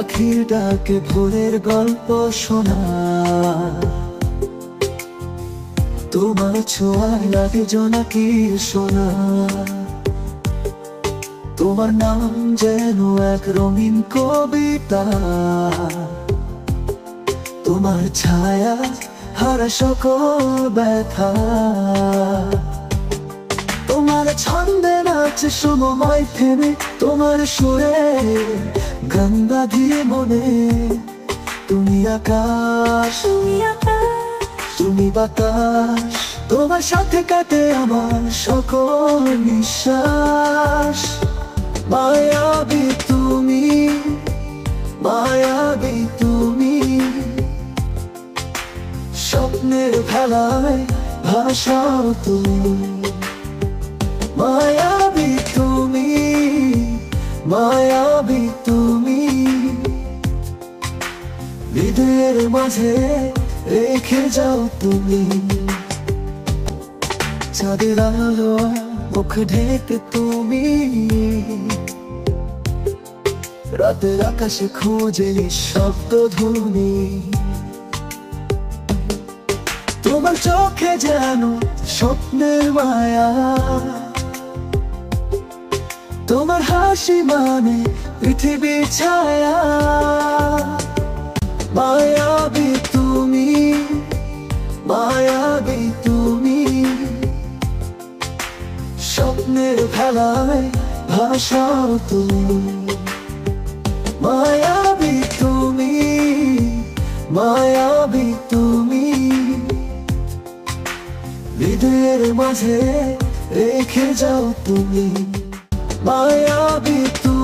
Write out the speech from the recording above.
পাখির ডাকে ভোরের গল্প শোনা, তোমার ছোঁয়ায় লাগে জোনাকির সোনা। তোমার নাম যেন এক রঙিন কবিতা, তোমার ছায়া হারা সকল ব্যথা। তোমার ছন্দে নাচে সময় থেমে, তোমার সুরে গান বাঁধিয়ে মনে। তুমি আকাশ, তুমি বাতাস, তোমার সাথে কাটে আমার সকল নিঃশ্বাস। মায়াবী তুমি, মায়াবী তুমি, স্বপ্নের ভেলায় ভাষাও তুমি। মায়াবী তুমি, মায়াবী তুমি, হৃদয়ের মাঝে রেখে যাও তুমি। চাঁদের আলো মুখ ঢেকে তুমি, রাতের আকাশে খোঁজে শব্দ ধ্বনি। তোমার চোখে যেন স্বপ্নের মায়া, তোমার হাসি মানে পৃথিবীর ছায়া। মায়াবী তুমি, মায়াবী তুমি, স্বপ্নের ভেলায় ভাষাও তুমি। মায়াবী তুমি, মায়াবী তুমি, হৃদয়ের মাঝে রেখে যাও তুমি। মায়াবী তুমি।